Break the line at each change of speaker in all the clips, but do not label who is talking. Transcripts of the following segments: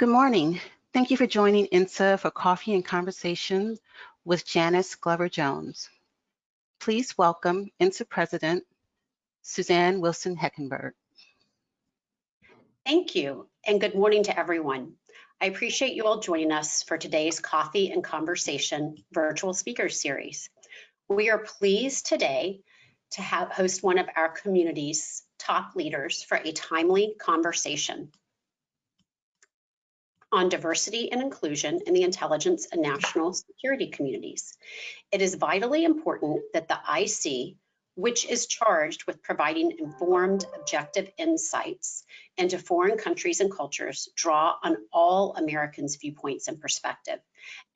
Good morning. Thank you for joining INSA for Coffee and Conversation with Janice Glover-Jones. Please welcome INSA President Suzanne Wilson Heckenberg.
Thank you, and good morning to everyone. I appreciate you all joining us for today's Coffee and Conversation virtual speaker series. We are pleased today to host one of our community's top leaders for a timely conversation on diversity and inclusion in the intelligence and national security communities. It is vitally important that the IC, which is charged with providing informed, objective insights into foreign countries and cultures, draw on all Americans' viewpoints and perspective.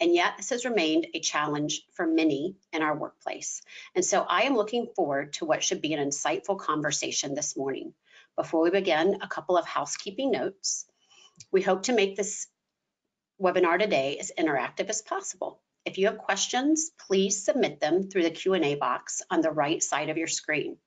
And yet this has remained a challenge for many in our workplace. And so I am looking forward to what should be an insightful conversation this morning. Before we begin, a couple of housekeeping notes. We hope to make this webinar today as interactive as possible. If you have questions, please submit them through the Q&A box on the right side of your screen.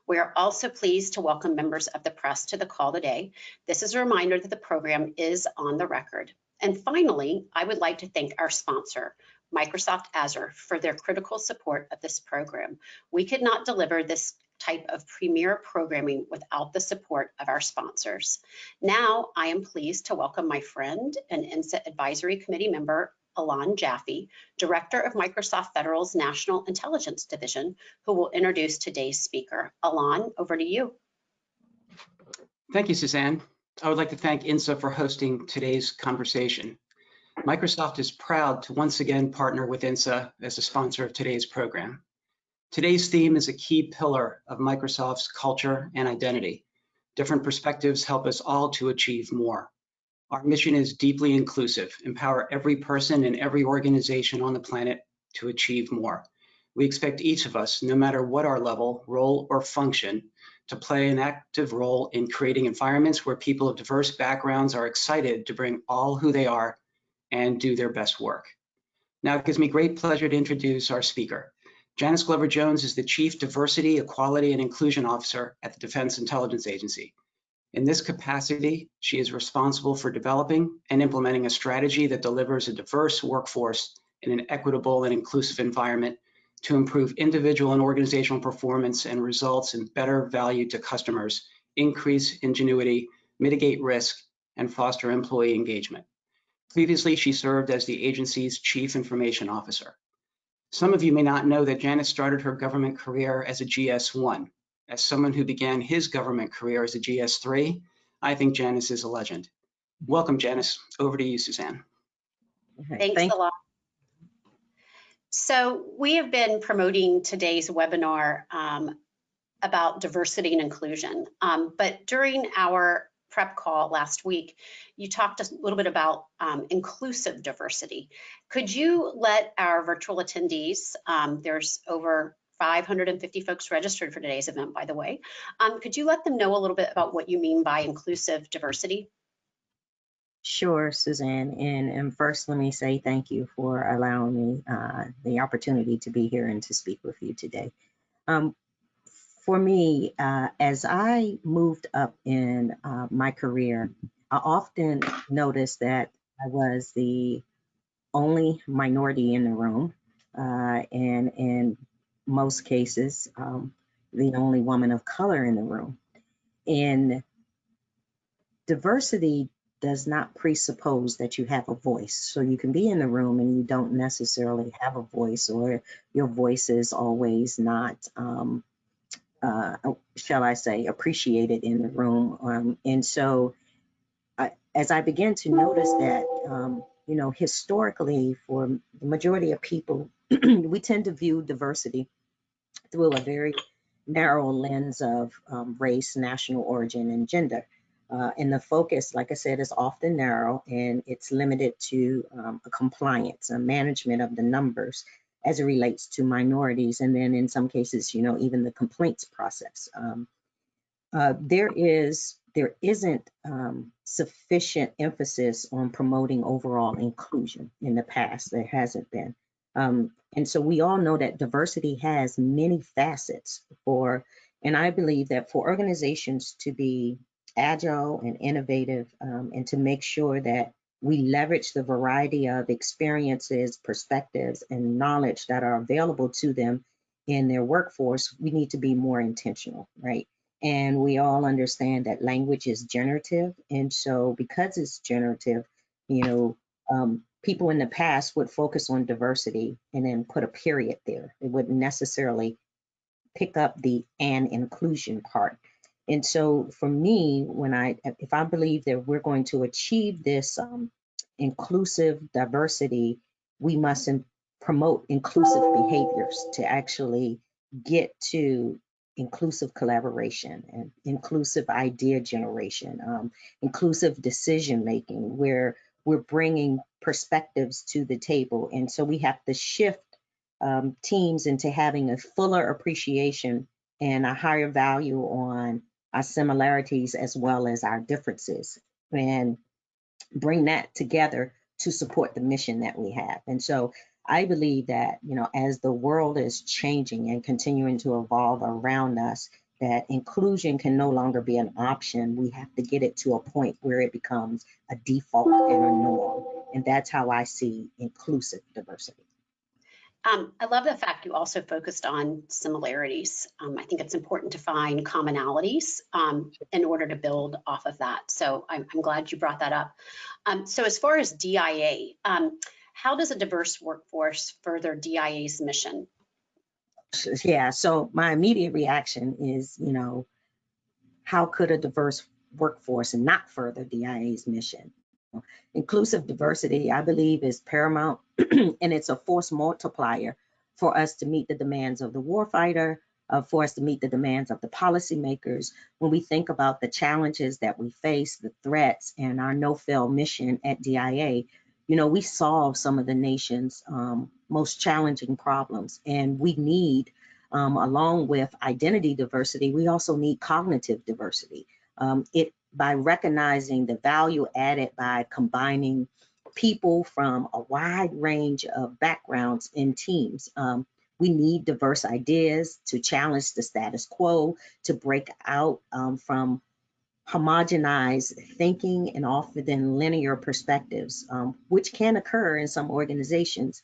We are also pleased to welcome members of the press to the call today. This is a reminder that the program is on the record. And finally, I would like to thank our sponsor, Microsoft Azure, for their critical support of this program. We could not deliver this type of premier programming without the support of our sponsors. Now, I am pleased to welcome my friend and INSA Advisory Committee member, Jaffe, Director of Microsoft Federal's National Intelligence Division, who will introduce today's speaker. Alon, over to you.
Thank you, Suzanne. I would like to thank INSA for hosting today's conversation. Microsoft is proud to once again partner with INSA as a sponsor of today's program. Today's theme is a key pillar of Microsoft's culture and identity. Different perspectives help us all to achieve more. Our mission is deeply inclusive, empower every person and every organization on the planet to achieve more. We expect each of us, no matter what our level, role, or function, to play an active role in creating environments where people of diverse backgrounds are excited to bring all who they are and do their best work. Now, it gives me great pleasure to introduce our speaker. Janice Glover-Jones is the Chief Diversity, Equality, and Inclusion Officer at the Defense Intelligence Agency. In this capacity, she is responsible for developing and implementing a strategy that delivers a diverse workforce in an equitable and inclusive environment to improve individual and organizational performance and results in better value to customers, increase ingenuity, mitigate risk, and foster employee engagement. Previously, she served as the agency's Chief Information Officer. Some of you may not know that Janice started her government career as a GS1. As someone who began his government career as a GS3, I think Janice is a legend. Welcome, Janice. Over to you, Suzanne.
Thanks a lot. So we have been promoting today's webinar about diversity and inclusion. But during our prep call last week, you talked a little bit about inclusive diversity. Could you let our virtual attendees, there's over 550 folks registered for today's event, by the way, could you let them know a little bit about what you mean by inclusive diversity?
Sure, Suzanne. And first, let me say thank you for allowing me the opportunity to be here and to speak with you today. For me, as I moved up in my career, I often noticed that I was the only minority in the room, and in most cases, the only woman of color in the room. And diversity does not presuppose that you have a voice. So you can be in the room and you don't necessarily have a voice, or your voice is always not, shall I say, appreciated in the room. And so as I began to notice that, you know, historically, for the majority of people, we tend to view diversity through a very narrow lens of race, national origin, and gender. And the focus, like I said, is often narrow, and it's limited to a compliance, a management of the numbers as it relates to minorities, and then in some cases, you know, even the complaints process. There isn't sufficient emphasis on promoting overall inclusion in the past. There hasn't been. And so we all know that diversity has many facets and I believe that for organizations to be agile and innovative, and to make sure that we leverage the variety of experiences, perspectives, and knowledge that are available to them in their workforce, we need to be more intentional, right? And we all understand that language is generative. And so because it's generative, you know, people in the past would focus on diversity and then put a period there. It wouldn't necessarily pick up the and inclusion part. And so for me, if I believe that we're going to achieve this inclusive diversity, we must promote inclusive behaviors to actually get to inclusive collaboration and inclusive idea generation, inclusive decision making, where we're bringing perspectives to the table. And so we have to shift teams into having a fuller appreciation and a higher value on our similarities as well as our differences, and bring that together to support the mission that we have. And so I believe that, you know, as the world is changing and continuing to evolve around us, that inclusion can no longer be an option. We have to get it to a point where it becomes a default and a norm. And that's how I see inclusive diversity.
I love the fact you also focused on similarities. I think it's important to find commonalities in order to build off of that. So I'm glad you brought that up. So as far as DIA, how does a diverse workforce further DIA's mission?
Yeah, so my immediate reaction is, you know, how could a diverse workforce not further DIA's mission? Inclusive diversity, I believe, is paramount and it's a force multiplier for us to meet the demands of the warfighter, for us to meet the demands of the policymakers. When we think about the challenges that we face, the threats, and our no-fail mission at DIA, you know, we solve some of the nation's most challenging problems. And we need, along with identity diversity, we also need cognitive diversity. By recognizing the value added by combining people from a wide range of backgrounds in teams. We need diverse ideas to challenge the status quo, to break out from homogenized thinking and often linear perspectives, which can occur in some organizations.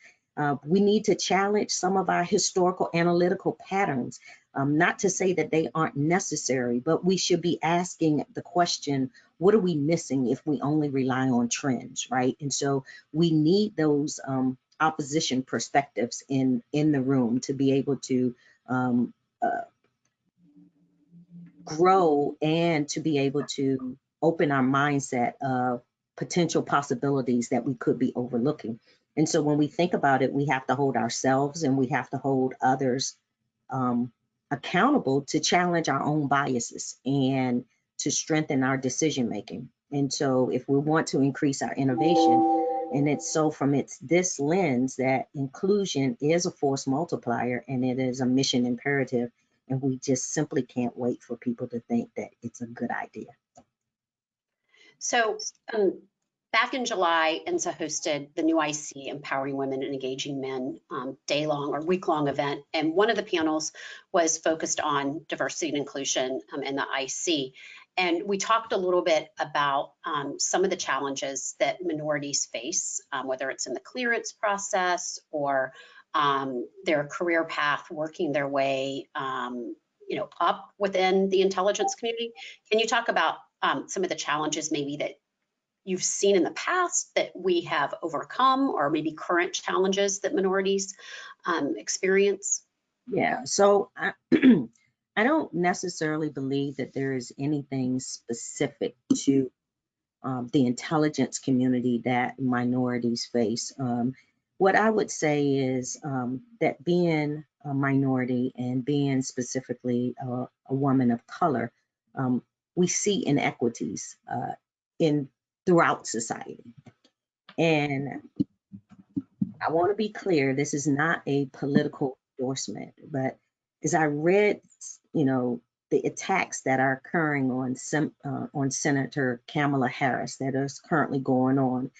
We need to challenge some of our historical analytical patterns. Not to say that they aren't necessary, but we should be asking the question, what are we missing if we only rely on trends, right? And so we need those opposition perspectives in the room to be able to grow and to be able to open our mindset of potential possibilities that we could be overlooking. And so when we think about it, we have to hold ourselves and we have to hold others accountable to challenge our own biases and to strengthen our decision making. And so if we want to increase our innovation, and it's so from this lens that inclusion is a force multiplier and it is a mission imperative. And we just simply can't wait for people to think that it's a good idea.
So back in July, INSA hosted the new IC, Empowering Women and Engaging Men, day-long or week-long event. And one of the panels was focused on diversity and inclusion in the IC. And we talked a little bit about some of the challenges that minorities face, whether it's in the clearance process or their career path, working their way, up within the intelligence community. Can you talk about some of the challenges maybe that you've seen in the past that we have overcome, or maybe current challenges that minorities experience?
Yeah, so I don't necessarily believe that there is anything specific to the intelligence community that minorities face. What I would say is that being a minority and being specifically a woman of color, we see inequities throughout society. And I want to be clear, this is not a political endorsement, but as I read, the attacks that are occurring on Senator Kamala Harris that is currently going on,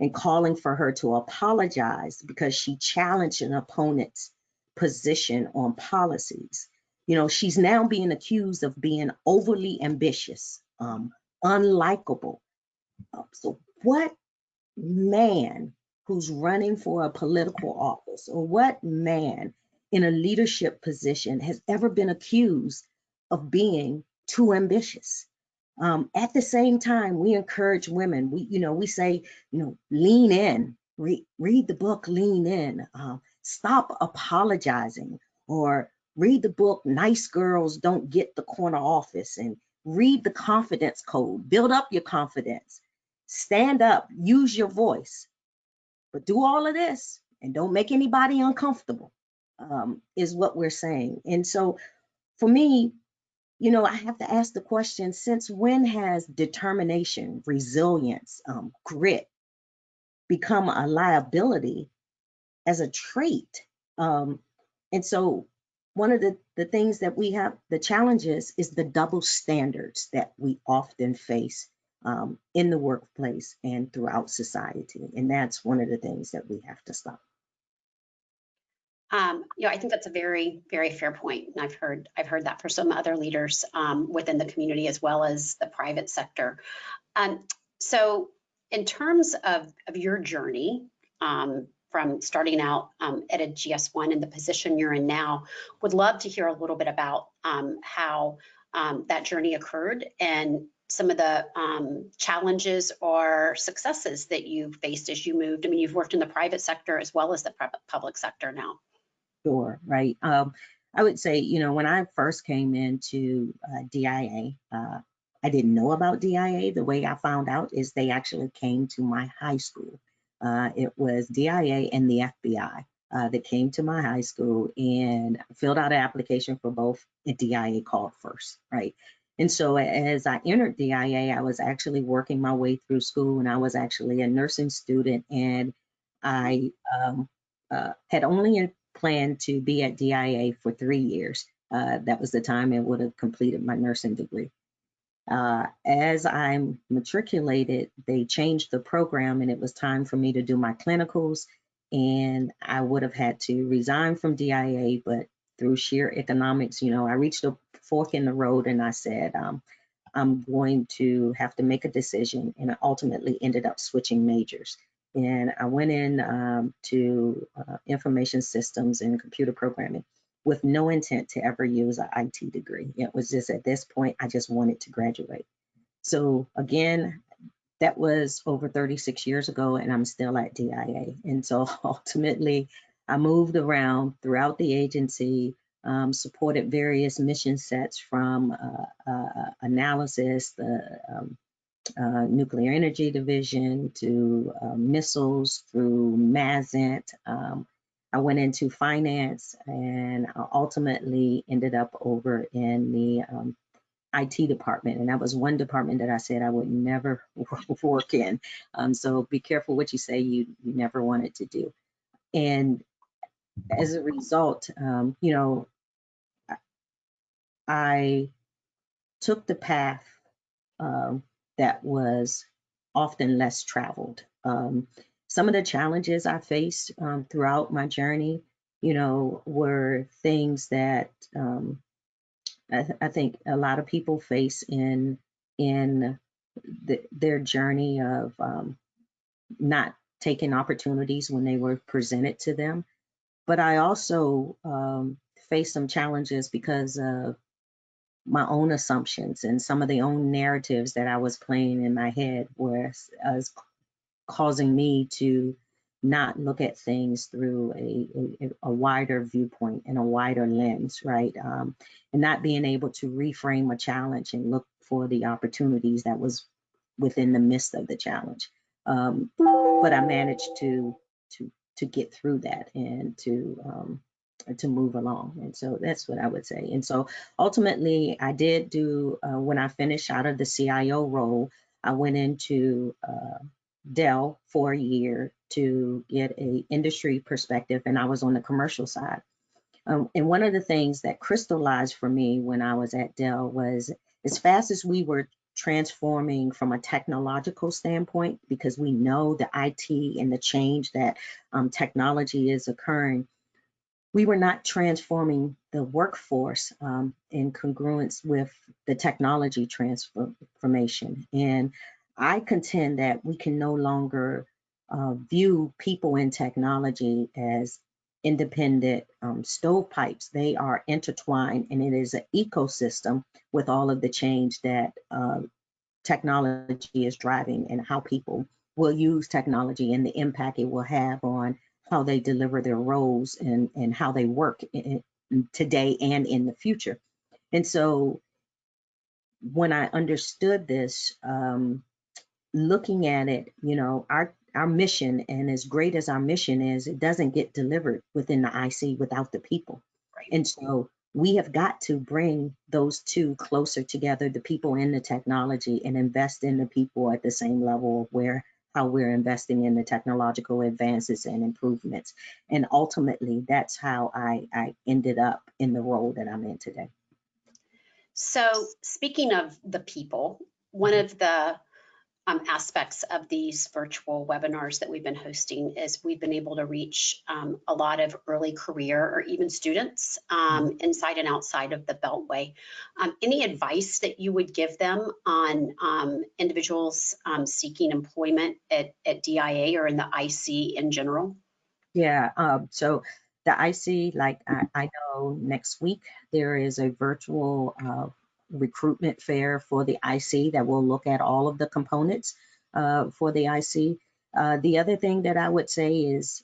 and calling for her to apologize because she challenged an opponent's position on policies. She's now being accused of being overly ambitious, unlikable. So what man who's running for a political office, or what man in a leadership position has ever been accused of being too ambitious? At the same time, we encourage women. We say, lean in, read the book, lean in, stop apologizing, or read the book, Nice Girls Don't Get the Corner Office, and read the confidence code, build up your confidence, stand up, use your voice, but do all of this and don't make anybody uncomfortable, is what we're saying. And so for me, I have to ask the question, since when has determination, resilience, grit become a liability as a trait? And so one of the things that we have, the challenges, is the double standards that we often face in the workplace and throughout society. And that's one of the things that we have to stop.
I think that's a very, very fair point, and I've heard that for some other leaders within the community as well as the private sector. So, in terms of your journey from starting out at a GS1 and the position you're in now, would love to hear a little bit about how that journey occurred and some of the challenges or successes that you faced as you moved. I mean, you've worked in the private sector as well as the public sector now.
Sure, right. I would say, when I first came into DIA, I didn't know about DIA. The way I found out is they actually came to my high school. It was DIA and the FBI that came to my high school and filled out an application for both. And DIA called first, right? And so as I entered DIA, I was actually working my way through school, and I was actually a nursing student, and I had only planned to be at DIA for 3 years. That was the time I would have completed my nursing degree. As I matriculated, they changed the program, and it was time for me to do my clinicals, and I would have had to resign from DIA, but through sheer economics, I reached a fork in the road, and I said, I'm going to have to make a decision, and I ultimately ended up switching majors. And I went in to information systems and computer programming with no intent to ever use an IT degree. It was just at this point, I just wanted to graduate. So again, that was over 36 years ago, and I'm still at DIA. And so ultimately, I moved around throughout the agency, supported various mission sets from analysis, the nuclear energy division, to missiles, through MASENT. I went into finance, and I ultimately ended up over in the IT department. And that was one department that I said I would never work in. So be careful what you say you never wanted to do. And as a result, I took the path that was often less traveled. Some of the challenges I faced throughout my journey, were things that I think a lot of people face in their journey of not taking opportunities when they were presented to them. But I also faced some challenges because of my own assumptions and some of the own narratives that I was playing in my head was causing me to not look at things through a wider viewpoint and a wider lens, right? And not being able to reframe a challenge and look for the opportunities that was within the midst of the challenge. But I managed to get through that and to move along. And so that's what I would say. And so ultimately I did do, when I finished out of the CIO role, I went into Dell for a year to get a industry perspective, and I was on the commercial side. And one of the things that crystallized for me when I was at Dell was, as fast as we were transforming from a technological standpoint, because we know the IT and the change that technology is occurring, we were not transforming the workforce in congruence with the technology transformation. And I contend that we can no longer view people in technology as independent stovepipes. They are intertwined, and it is an ecosystem with all of the change that technology is driving, and how people will use technology and the impact it will have on how they deliver their roles and how they work today and in the future. And so when I understood this, looking at it, our mission, and as great as our mission is, it doesn't get delivered within the IC without the people.
Right.
And so we have got to bring those two closer together, the people and the technology, and invest in the people at the same level of how we're investing in the technological advances and improvements. And ultimately, that's how I ended up in the role that I'm in today.
So speaking of the people, one of the aspects of these virtual webinars that we've been hosting is we've been able to reach a lot of early career or even students inside and outside of the Beltway. Any advice that you would give them on individuals seeking employment at DIA or in the IC in general?
Yeah, so the IC, like I know next week there is a virtual recruitment fair for the IC that will look at all of the components for the IC. The other thing that I would say is,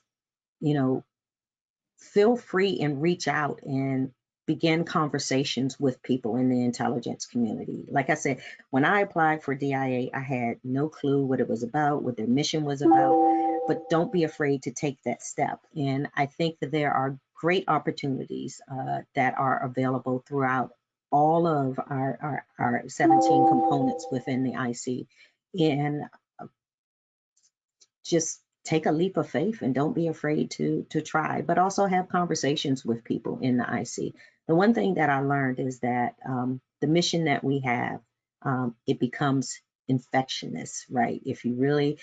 feel free and reach out and begin conversations with people in the intelligence community. Like I said, when I applied for DIA, I had no clue what it was about, what their mission was about, but don't be afraid to take that step. And I think that there are great opportunities that are available throughout all of our 17 components within the IC. And just take a leap of faith and don't be afraid to try, but also have conversations with people in the IC. The one thing that I learned is that the mission that we have, it becomes infectious, right? If you really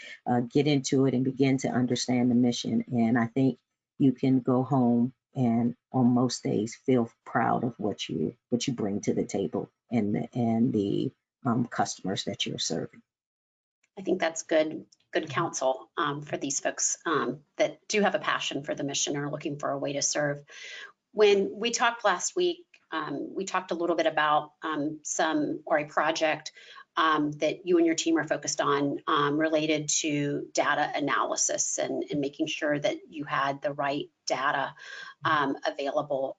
get into it and begin to understand the mission. And I think you can go home and on most days feel proud of what you bring to the table and the customers that you're serving.
I think that's good counsel for these folks that do have a passion for the mission or are looking for a way to serve. When we talked last week, we talked a little bit about a project that you and your team are focused on related to data analysis and making sure that you had the right data available.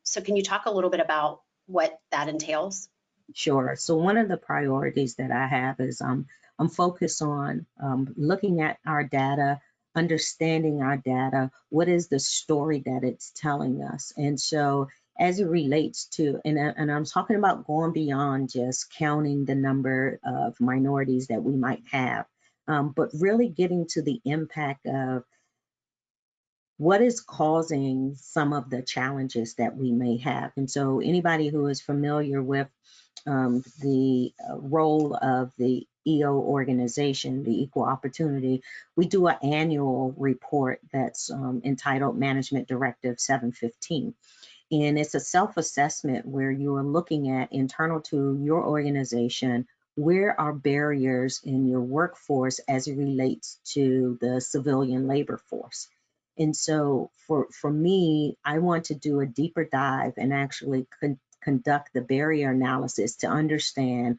So can you talk a little bit about what that entails?
Sure. So one of the priorities that I have is I'm focused on looking at our data, understanding our data, what is the story that it's telling us. And so as it relates to, and I'm talking about going beyond just counting the number of minorities that we might have, but really getting to the impact of what is causing some of the challenges that we may have. And so anybody who is familiar with the role of the EO organization, the Equal Opportunity, we do an annual report that's entitled Management Directive 715. And it's a self-assessment where you are looking at internal to your organization, where are barriers in your workforce as it relates to the civilian labor force. And so for me, I want to do a deeper dive and actually conduct the barrier analysis to understand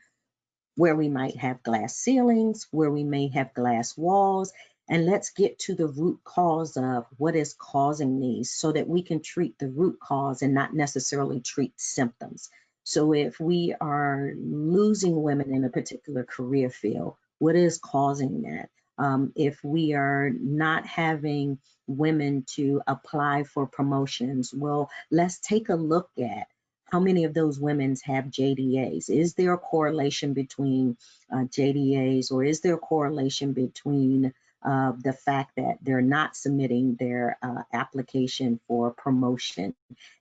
where we might have glass ceilings, where we may have glass walls, and let's get to the root cause of what is causing these so that we can treat the root cause and not necessarily treat symptoms. So if we are losing women in a particular career field, what is causing that? If we are not having women to apply for promotions, well, let's take a look at how many of those women have JDAs. Is there a correlation between JDAs, or is there a correlation between the fact that they're not submitting their application for promotion?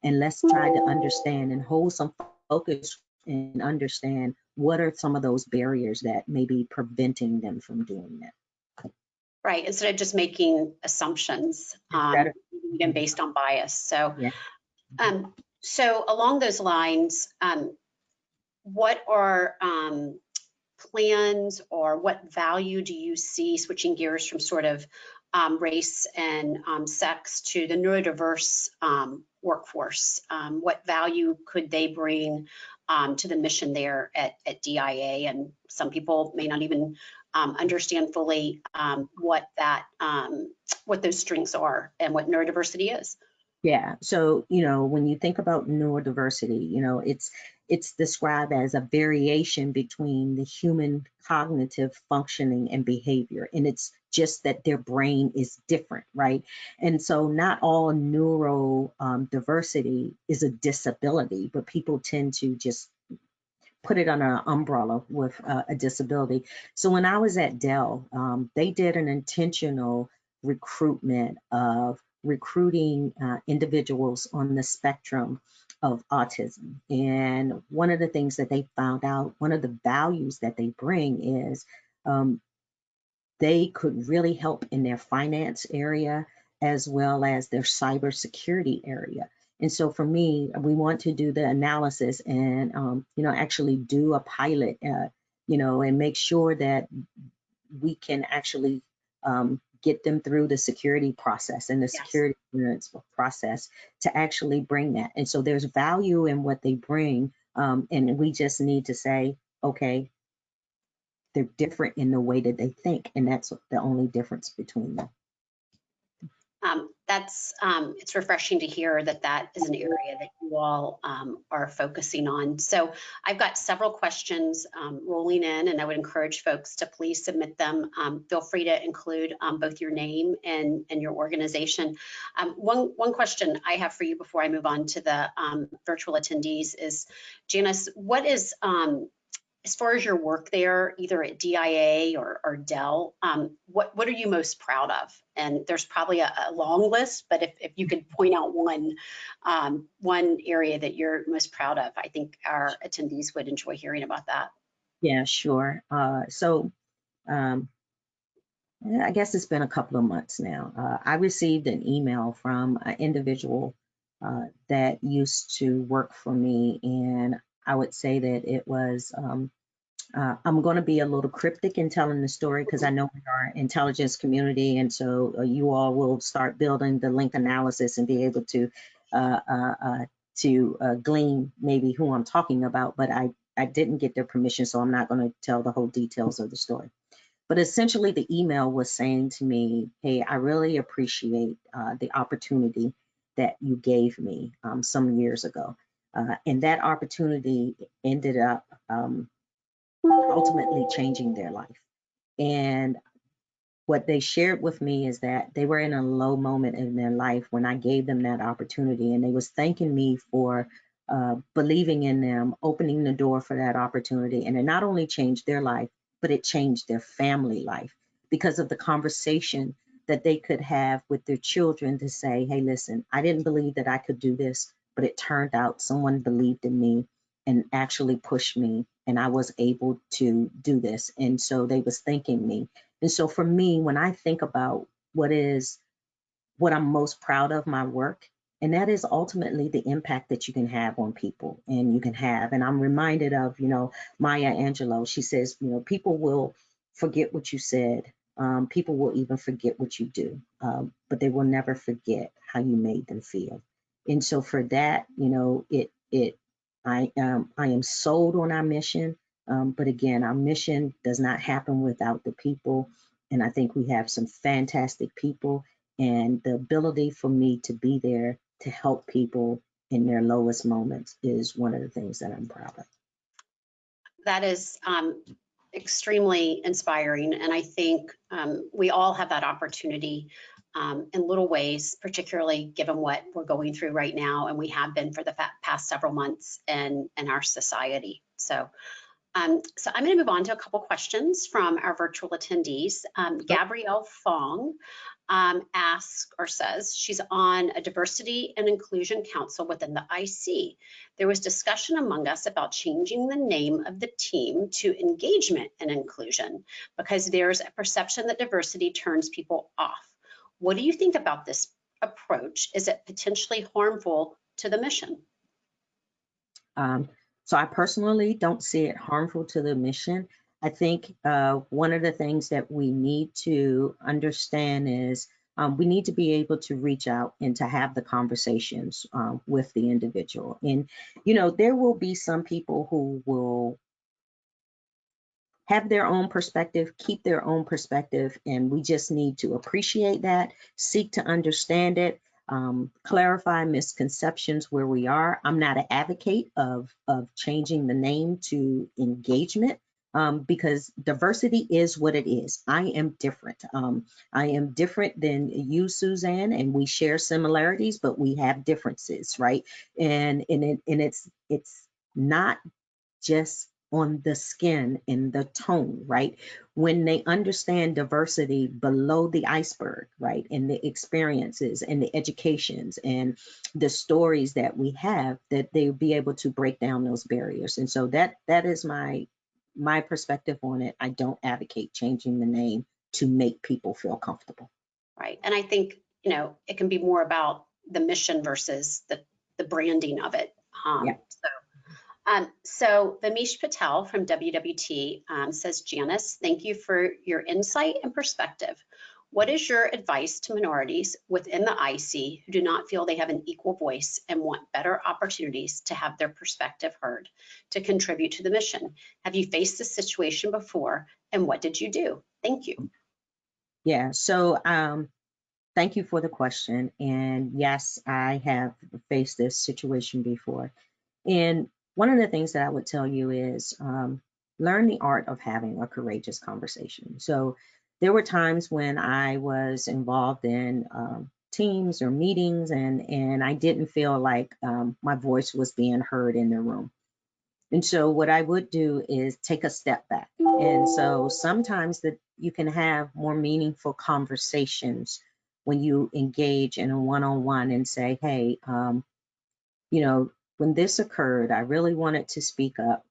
And let's try to understand and hold some focus and understand what are some of those barriers that may be preventing them from doing that.
Right, instead of just making assumptions, even based on bias. So,
yeah.
So along those lines, what are plans or what value do you see, switching gears from sort of race and sex to the neurodiverse workforce? What value could they bring to the mission there at DIA? And some people may not even understand fully what those strengths are and what neurodiversity is.
Yeah. So, when you think about neurodiversity, it's described as a variation between the human cognitive functioning and behavior. And it's just that their brain is different, right? And so not all neurodiversity is a disability, but people tend to just put it under an umbrella with a disability. So when I was at Dell, they did an intentional recruitment of recruiting individuals on the spectrum of autism. And one of the things that they found out, one of the values that they bring is they could really help in their finance area as well as their cybersecurity area. And so for me, we want to do the analysis and, actually do a pilot, and make sure that we can actually get them through the security process and the security clearance process to actually bring that. And so there's value in what they bring. And we just need to say, okay, they're different in the way that they think. And that's the only difference between them.
It's refreshing to hear that is an area that you all are focusing on. So I've got several questions rolling in, and I would encourage folks to please submit them. Feel free to include both your name and your organization. One question I have for you before I move on to the virtual attendees is, Janice, what is as far as your work there, either at DIA or Dell, what are you most proud of? And there's probably a long list, but if you could point out one area that you're most proud of, I think our attendees would enjoy hearing about that.
Yeah, sure. I guess it's been a couple of months now. I received an email from an individual that used to work for me, and I would say that it was, I'm going to be a little cryptic in telling the story because I know we are an intelligence community, and so you all will start building the link analysis and be able to glean maybe who I'm talking about, but I didn't get their permission, so I'm not going to tell the whole details of the story. But essentially, the email was saying to me, hey, I really appreciate the opportunity that you gave me some years ago. And that opportunity ended up ultimately changing their life. And what they shared with me is that they were in a low moment in their life when I gave them that opportunity. And they was thanking me for believing in them, opening the door for that opportunity. And it not only changed their life, but it changed their family life because of the conversation that they could have with their children to say, hey, listen, I didn't believe that I could do this, but it turned out someone believed in me and actually pushed me, and I was able to do this. And so they was thanking me. And so for me, when I think about what I'm most proud of my work, and that is ultimately the impact that you can have on people and I'm reminded of, Maya Angelou. She says, people will forget what you said. People will even forget what you do, but they will never forget how you made them feel. And so for that, I am sold on our mission. But again, our mission does not happen without the people. And I think we have some fantastic people, and the ability for me to be there to help people in their lowest moments is one of the things that I'm proud of.
That is extremely inspiring. And I think we all have that opportunity in little ways, particularly given what we're going through right now, and we have been for the past several months in our society. So I'm going to move on to a couple questions from our virtual attendees. Gabrielle Fong asks or says she's on a diversity and inclusion council within the IC. There was discussion among us about changing the name of the team to engagement and inclusion because there's a perception that diversity turns people off. What do you think about this approach? Is it potentially harmful to the mission?
So I personally don't see it harmful to the mission. I think one of the things that we need to understand is we need to be able to reach out and to have the conversations with the individual. And, you know, there will be some people who will have their own perspective, keep their own perspective, and we just need to appreciate that, seek to understand it, clarify misconceptions where we are. I'm not an advocate of changing the name to engagement because diversity is what it is. I am different. I am different than you, Suzanne, and we share similarities, but we have differences, right? And it's not just on the skin and the tone, right? When they understand diversity below the iceberg, right? And the experiences and the educations and the stories that we have, that they'll be able to break down those barriers. And so that is my perspective on it. I don't advocate changing the name to make people feel comfortable.
Right. And I think, you know, it can be more about the mission versus the branding of it.
Yeah.
So Vamish Patel from WWT says, Janice, thank you for your insight and perspective. What is your advice to minorities within the IC who do not feel they have an equal voice and want better opportunities to have their perspective heard to contribute to the mission? Have you faced this situation before, and what did you do? Thank you.
Yeah, so thank you for the question. And yes, I have faced this situation before. And one of the things that I would tell you is learn the art of having a courageous conversation. So there were times when I was involved in teams or meetings and I didn't feel like my voice was being heard in the room. And so what I would do is take a step back. And so sometimes that you can have more meaningful conversations when you engage in a one-on-one and say, hey, you know, when this occurred, I really wanted to speak up,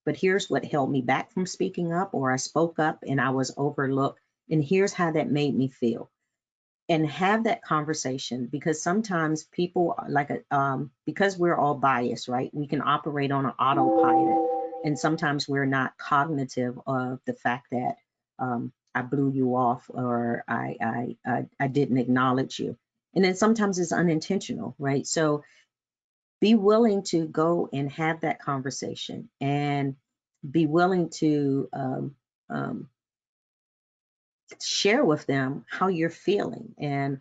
but here's what held me back from speaking up, or I spoke up and I was overlooked, and here's how that made me feel. And have that conversation, because sometimes people because we're all biased, right? We can operate on an autopilot, and sometimes we're not cognitive of the fact that I blew you off, or I didn't acknowledge you, and then sometimes it's unintentional, right? So be willing to go and have that conversation, and be willing to share with them how you're feeling, and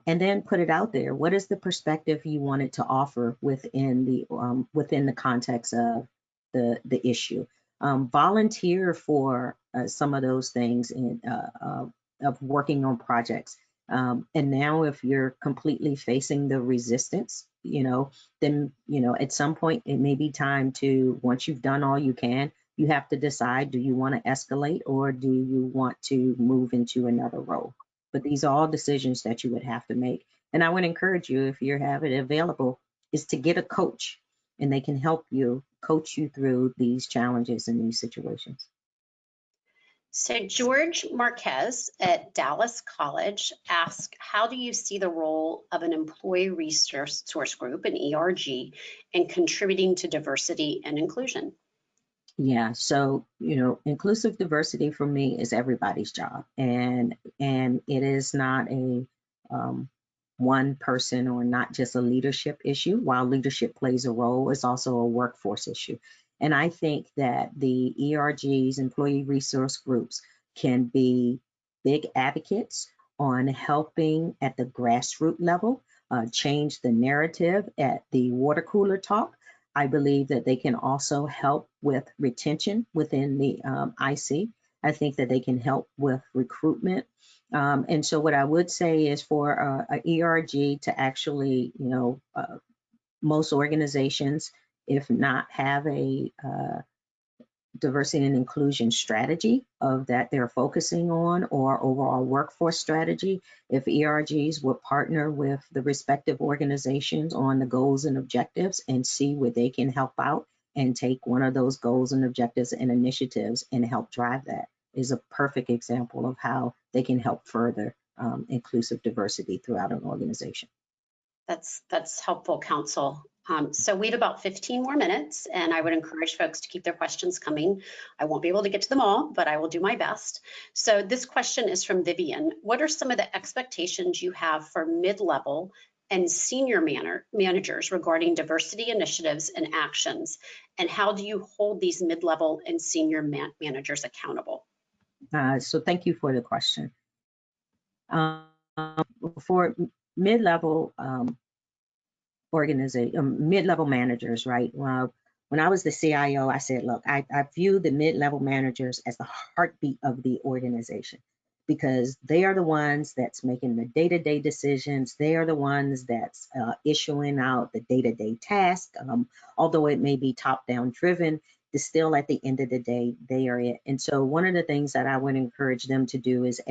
then put it out there. What is the perspective you wanted to offer within the context of the issue? Volunteer for some of those things of working on projects. And now if you're completely facing the resistance, then, at some point it may be time to, once you've done all you can, you have to decide, do you want to escalate or do you want to move into another role? But these are all decisions that you would have to make. And I would encourage you, if you have it available, is to get a coach, and they can help you, coach you through these challenges and these situations.
So George Marquez at Dallas College asked, how do you see the role of an employee resource group, an ERG, in contributing to diversity and inclusion?
Yeah, so, inclusive diversity for me is everybody's job, and it is not a one person or not just a leadership issue. While leadership plays a role, it's also a workforce issue. And I think that the ERGs, employee resource groups, can be big advocates on helping at the grassroots level, change the narrative at the water cooler talk. I believe that they can also help with retention within the IC. I think that they can help with recruitment. And so what I would say is for a ERG to actually, most organizations, if not have a diversity and inclusion strategy of that they're focusing on, or overall workforce strategy, if ERGs would partner with the respective organizations on the goals and objectives and see where they can help out and take one of those goals and objectives and initiatives and help drive that, is a perfect example of how they can help further inclusive diversity throughout an organization.
That's helpful counsel. So we have about 15 more minutes, and I would encourage folks to keep their questions coming. I won't be able to get to them all, but I will do my best. So this question is from Vivian. What are some of the expectations you have for mid-level and senior managers regarding diversity initiatives and actions? And how do you hold these mid-level and senior managers accountable?
So thank you for the question. For mid-level mid-level managers, right? When I was the CIO, I said, look, I view the mid-level managers as the heartbeat of the organization, because they are the ones that's making the day-to-day decisions. They are the ones that's issuing out the day-to-day task. Although it may be top-down driven, still at the end of the day, they are it. And so one of the things that I would encourage them to do is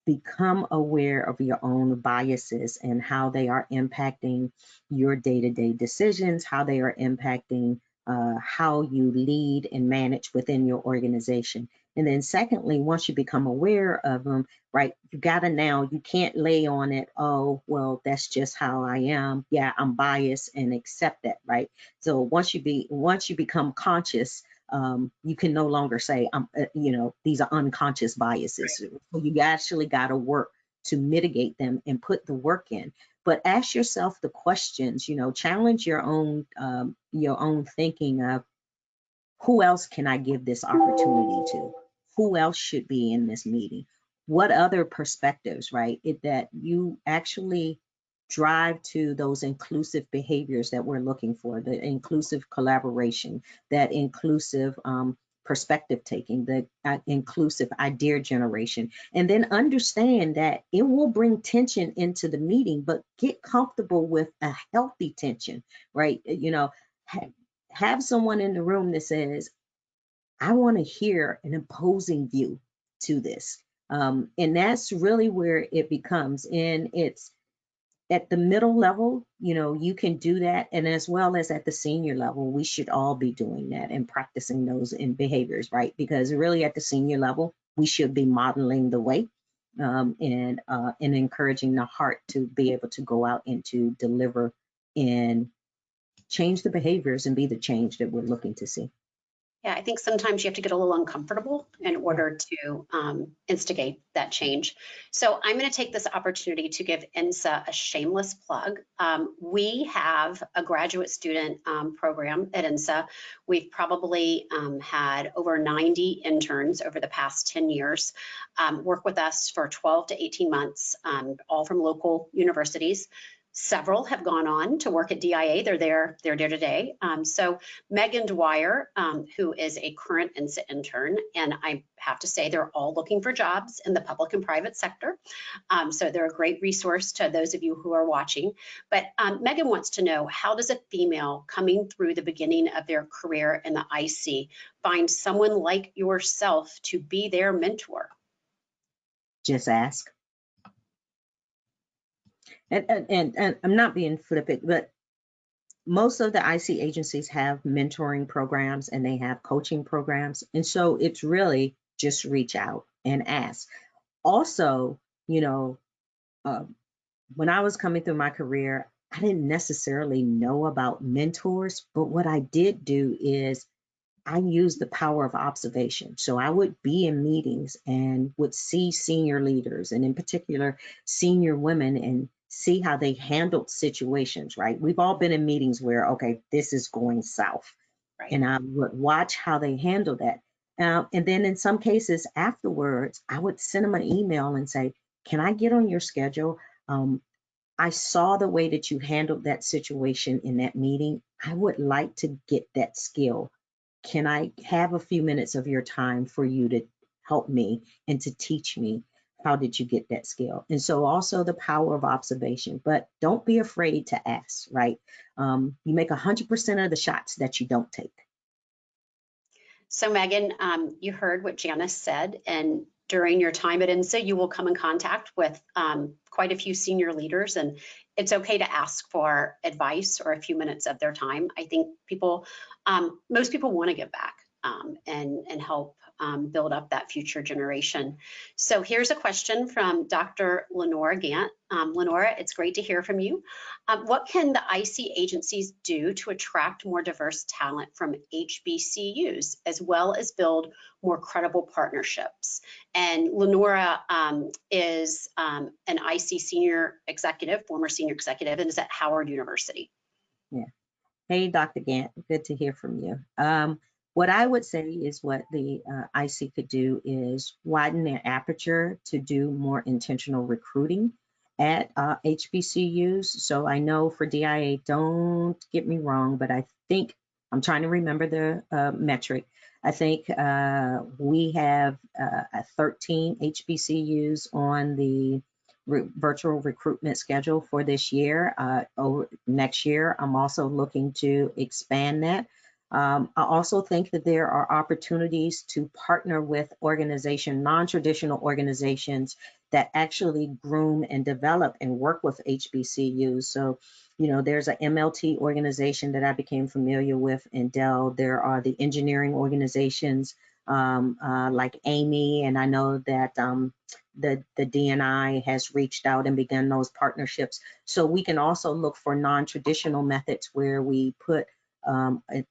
become aware of your own biases and how they are impacting your day-to-day decisions, how they are impacting how you lead and manage within your organization. And then secondly, once you become aware of them, right, you gotta now, you can't lay on it, oh, well, that's just how I am. Yeah, I'm biased, and accept that, right? So once you become conscious, you can no longer say, these are unconscious biases. Right. So you actually got to work to mitigate them and put the work in. But ask yourself the questions, challenge your own thinking of, who else can I give this opportunity to? Who else should be in this meeting? What other perspectives, right? That you actually drive to those inclusive behaviors that we're looking for, the inclusive collaboration, that inclusive perspective taking, the inclusive idea generation, and then understand that it will bring tension into the meeting, but get comfortable with a healthy tension, right? Have someone in the room that says, I want to hear an opposing view to this. And that's really where it becomes. And it's at the middle level, you can do that. And as well as at the senior level, we should all be doing that and practicing those in behaviors, right? Because really at the senior level, we should be modeling the way and encouraging the heart to be able to go out and to deliver and change the behaviors and be the change that we're looking to see.
Yeah, I think sometimes you have to get a little uncomfortable in order to instigate that change. So I'm going to take this opportunity to give INSA a shameless plug. We have a graduate student program at INSA. We've probably had over 90 interns over the past 10 years work with us for 12 to 18 months, all from local universities. Several have gone on to work at DIA. They're there today. So Megan Dwyer, who is a current INSA intern, and I have to say they're all looking for jobs in the public and private sector. So they're a great resource to those of you who are watching. But Megan wants to know, how does a female coming through the beginning of their career in the IC find someone like yourself to be their mentor?
Just ask. And I'm not being flippant, but most of the IC agencies have mentoring programs and they have coaching programs. And so it's really just reach out and ask. Also, when I was coming through my career, I didn't necessarily know about mentors, but what I did do is I used the power of observation. So I would be in meetings and would see senior leaders, and in particular, senior women, and see how they handled situations, right? We've all been in meetings where, okay, this is going south. Right. And I would watch how they handle that. And then in some cases afterwards, I would send them an email and say, can I get on your schedule? I saw the way that you handled that situation in that meeting. I would like to get that skill. Can I have a few minutes of your time for you to help me and to teach me? How did you get that skill? And so also the power of observation, but don't be afraid to ask, right? You make 100% of the shots that you don't take.
So Megan, you heard what Janice said, and during your time at INSA, you will come in contact with quite a few senior leaders, and it's okay to ask for advice or a few minutes of their time. I think most people want to give back. and help build up that future generation. So here's a question from Dr. Lenora Gant. Lenora, it's great to hear from you. What can the IC agencies do to attract more diverse talent from HBCUs, as well as build more credible partnerships? And Lenora is an IC senior executive, former senior executive, and is at Howard University.
Yeah. Hey, Dr. Gant, good to hear from you. What I would say is what the IC could do is widen their aperture to do more intentional recruiting at HBCUs. So I know for DIA, don't get me wrong, but I think, I'm trying to remember the metric. I think we have 13 HBCUs on the virtual recruitment schedule for this year. Next year, I'm also looking to expand that. I also think that there are opportunities to partner with non-traditional organizations that actually groom and develop and work with HBCUs. So, there's an MLT organization that I became familiar with in Dell. There are the engineering organizations like Amy, and I know that the DNI has reached out and begun those partnerships. So we can also look for non-traditional methods where we put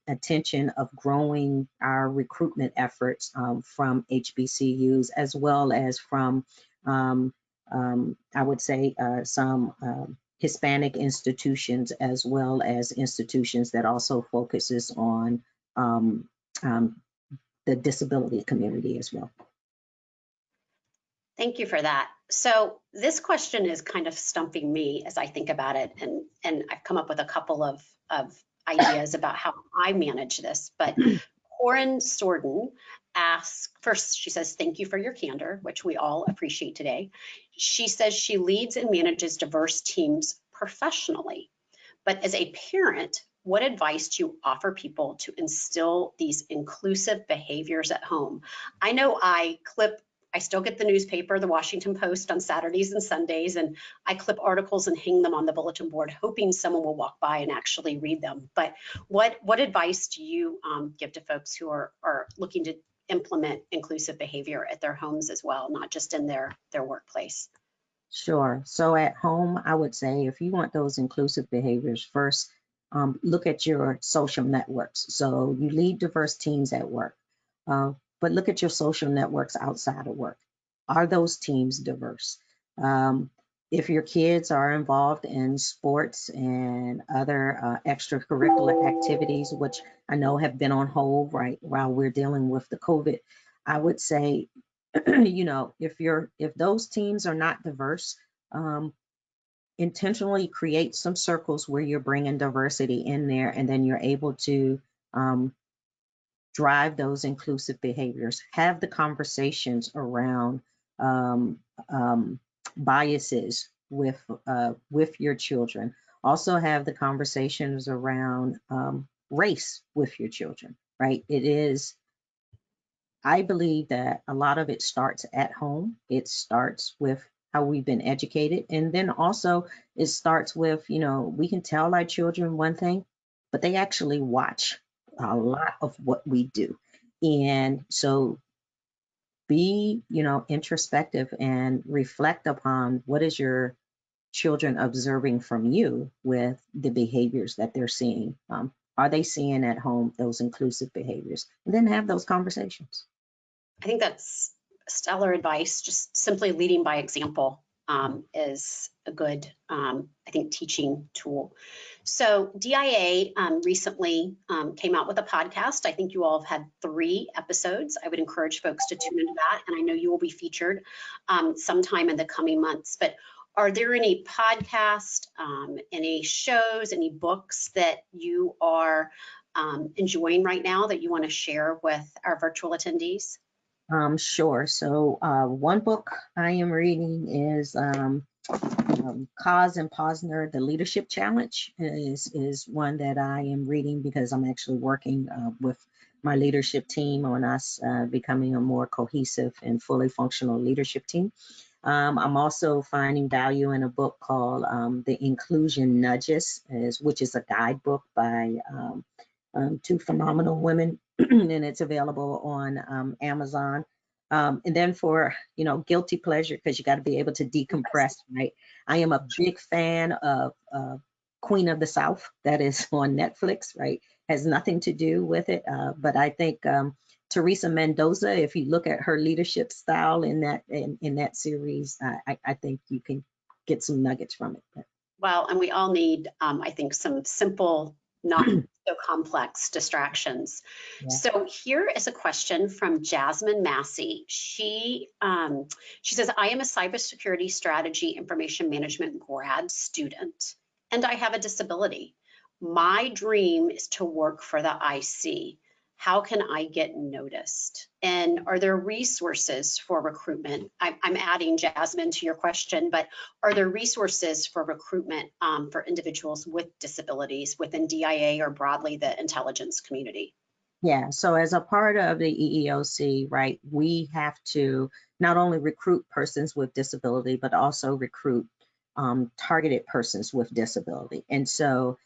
attention of growing our recruitment efforts from HBCUs, as well as from, I would say, some Hispanic institutions, as well as institutions that also focuses on the disability community as well.
Thank you for that. So this question is kind of stumping me as I think about it, and I've come up with a couple of ideas about how I manage this. But Corin Sorden asks, first she says, thank you for your candor, which we all appreciate today. She says she leads and manages diverse teams professionally, but as a parent, what advice do you offer people to instill these inclusive behaviors at home? I know I still get the newspaper, the Washington Post, on Saturdays and Sundays, and I clip articles and hang them on the bulletin board, hoping someone will walk by and actually read them. But what advice do you give to folks who are looking to implement inclusive behavior at their homes as well, not just in their workplace?
Sure. So at home, I would say if you want those inclusive behaviors, first, look at your social networks. So you lead diverse teams at work. But look at your social networks outside of work. Are those teams diverse? If your kids are involved in sports and other extracurricular activities, which I know have been on hold right while we're dealing with the COVID, I would say, if those teams are not diverse, intentionally create some circles where you're bringing diversity in there, and then you're able to drive those inclusive behaviors. Have the conversations around biases with your children. Also have the conversations around race with your children, right? I believe that a lot of it starts at home. It starts with how we've been educated. And then also it starts with, we can tell our children one thing, but they actually watch a lot of what we do. And so be, introspective and reflect upon what is your children observing from you with the behaviors that they're seeing. Are they seeing at home those inclusive behaviors? And then have those conversations.
I think that's stellar advice. Just simply leading by example is a good, I think, teaching tool. So DIA recently came out with a podcast. I think you all have had 3 episodes. I would encourage folks to tune into that. And I know you will be featured sometime in the coming months. But are there any podcasts, any shows, any books that you are enjoying right now that you want to share with our virtual attendees?
Sure. So one book I am reading is Kaz and Posner, The Leadership Challenge is one that I am reading because I'm actually working with my leadership team on us becoming a more cohesive and fully functional leadership team. I'm also finding value in a book called The Inclusion Nudges, which is a guidebook by two phenomenal women, and it's available on Amazon. And then for, guilty pleasure, because you got to be able to decompress, right? I am a big fan of Queen of the South, that is on Netflix, right? Has nothing to do with it, but I think Teresa Mendoza, if you look at her leadership style in that series, I think you can get some nuggets from it.
Well, and we all need, I think, some simple, not so complex distractions.
Yeah.
So here is a question from Jasmine Massey. She says, I am a cybersecurity strategy information management grad student, and I have a disability. My dream is to work for the IC. How can I get noticed? And are there resources for recruitment? I'm adding, Jasmine, to your question, but are there resources for recruitment for individuals with disabilities within DIA or broadly the intelligence community?
Yeah, so as a part of the EEOC, right, we have to not only recruit persons with disability, but also recruit targeted persons with disability. And so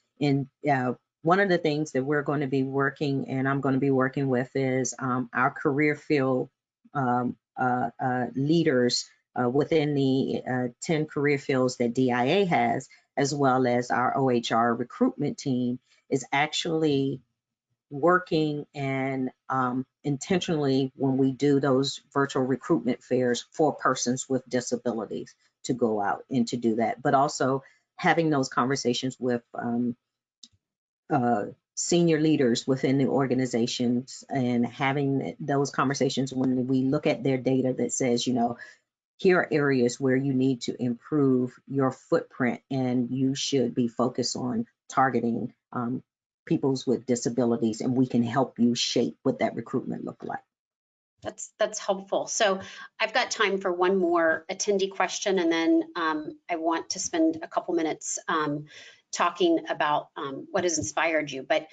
one of the things that we're going to be working, and I'm going to be working with, is our career field leaders within the 10 career fields that DIA has, as well as our OHR recruitment team, is actually working and intentionally, when we do those virtual recruitment fairs for persons with disabilities, to go out and to do that, but also having those conversations with senior leaders within the organizations, and having those conversations when we look at their data that says, here are areas where you need to improve your footprint, and you should be focused on targeting peoples with disabilities, and we can help you shape what that recruitment look like.
That's helpful. So I've got time for one more attendee question, and then I want to spend a couple minutes talking about what has inspired you. But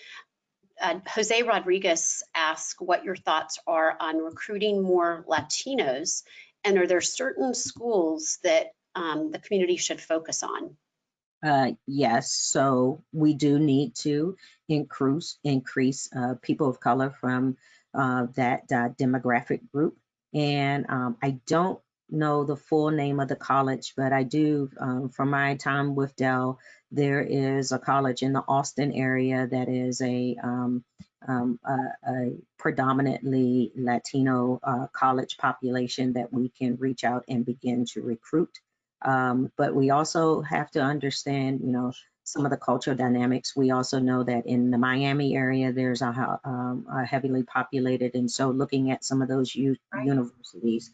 Jose Rodriguez asked what your thoughts are on recruiting more Latinos, and are there certain schools that the community should focus on?
Yes, so we do need to increase people of color from that demographic group. And I don't know the full name of the college, but I do, from my time with Dell, there is a college in the Austin area that is a predominantly Latino college population that we can reach out and begin to recruit. But we also have to understand, some of the cultural dynamics. We also know that in the Miami area, there's a heavily populated, and so looking at some of those universities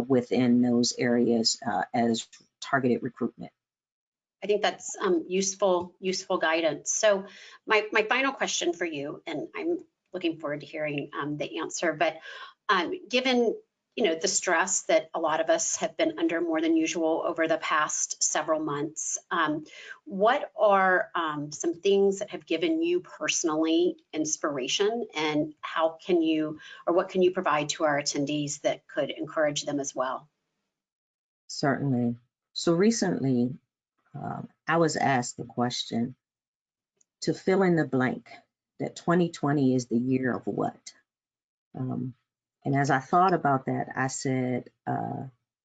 within those areas as targeted recruitment.
I think that's useful guidance. So my final question for you, and I'm looking forward to hearing the answer, but given the stress that a lot of us have been under more than usual over the past several months, what are some things that have given you personally inspiration, and what can you provide to our attendees that could encourage them as well?
Certainly. So recently, I was asked the question to fill in the blank, that 2020 is the year of what? And as I thought about that, I said,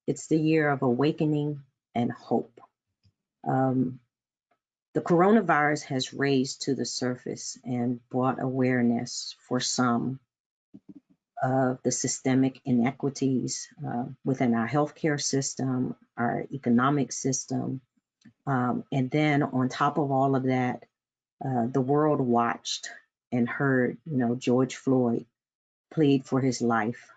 it's the year of awakening and hope. The coronavirus has raised to the surface and brought awareness for some of the systemic inequities within our healthcare system, our economic system. And then on top of all of that, the world watched and heard, George Floyd plead for his life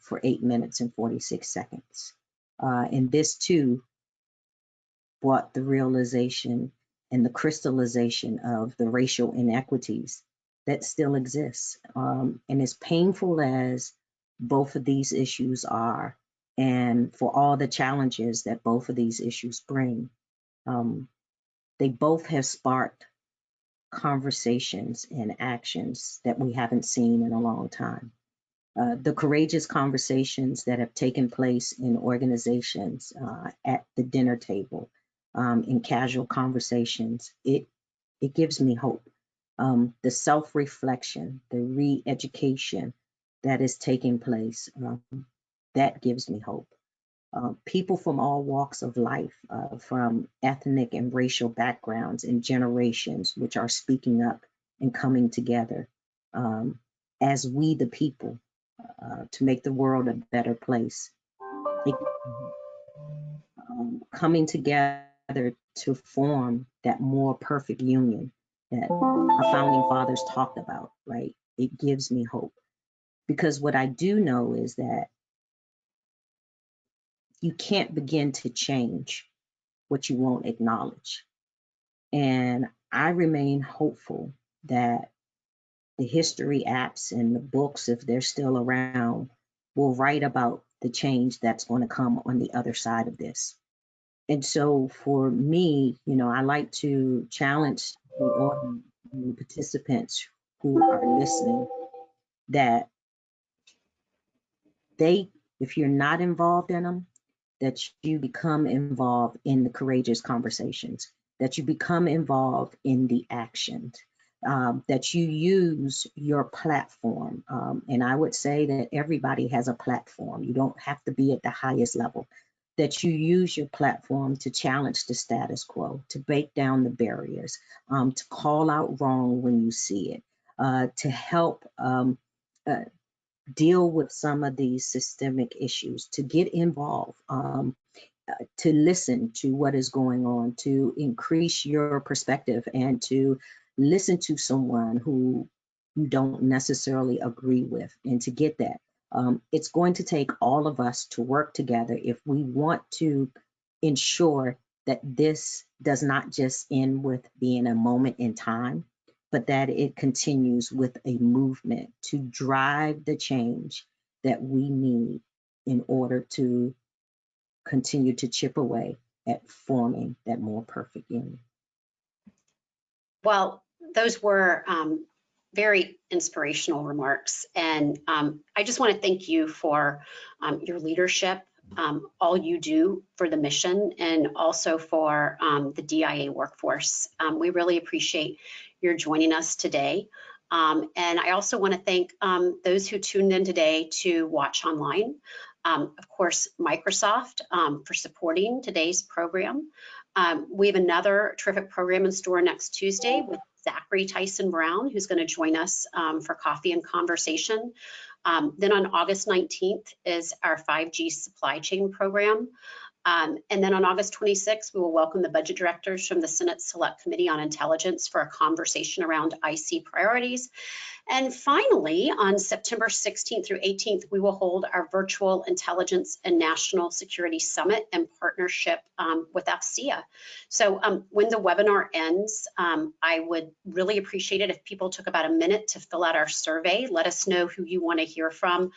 for 8 minutes and 46 seconds. And this too brought the realization and the crystallization of the racial inequities that still exist. And as painful as both of these issues are, and for all the challenges that both of these issues bring, they both have sparked conversations and actions that we haven't seen in a long time. The courageous conversations that have taken place in organizations at the dinner table, in casual conversations, it gives me hope. the self-reflection, the re-education that is taking place, that gives me hope. People from all walks of life, from ethnic and racial backgrounds and generations, which are speaking up and coming together as we the people to make the world a better place. Coming together to form that more perfect union that our founding fathers talked about, right? It gives me hope. Because what I do know is that you can't begin to change what you won't acknowledge. And I remain hopeful that the history apps and the books, if they're still around, will write about the change that's going to come on the other side of this. And so for me, I like to challenge the audience, the participants who are listening, that if you're not involved in them, that you become involved in the courageous conversations, that you become involved in the actions, that you use your platform. And I would say that everybody has a platform. You don't have to be at the highest level. That you use your platform to challenge the status quo, to break down the barriers, to call out wrong when you see it, to help deal with some of these systemic issues, to get involved, to listen to what is going on, to increase your perspective, and to listen to someone who you don't necessarily agree with, and to get that. It's going to take all of us to work together if we want to ensure that this does not just end with being a moment in time, but that it continues with a movement to drive the change that we need in order to continue to chip away at forming that more perfect union.
Well, those were very inspirational remarks. And I just want to thank you for your leadership, all you do for the mission, and also for the DIA workforce. We really appreciate your joining us today. And I also want to thank those who tuned in today to watch online. Of course, Microsoft for supporting today's program. We have another terrific program in store next Tuesday with Zachary Tyson Brown, who's going to join us for coffee and conversation. Then on August 19th is our 5G supply chain program. And then on August 26th, we will welcome the budget directors from the Senate Select Committee on Intelligence for a conversation around IC priorities. And finally, on September 16th through 18th, we will hold our virtual Intelligence and National Security Summit in partnership with AFCEA. So when the webinar ends, I would really appreciate it if people took about a minute to fill out our survey. Let us know who you want to hear from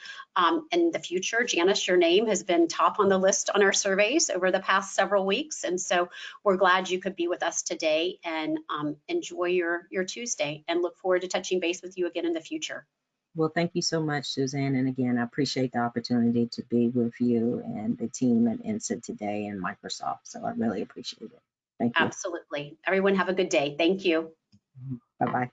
in the future. Janice, your name has been top on the list on our surveys over the past several weeks. And so we're glad you could be with us today, and enjoy your Tuesday, and look forward to touching base with you again in the future.
Well, thank you so much, Suzanne. And again, I appreciate the opportunity to be with you and the team at INSA today and Microsoft. So I really appreciate it. Thank you.
Absolutely. Everyone have a good day. Thank you.
Bye-bye.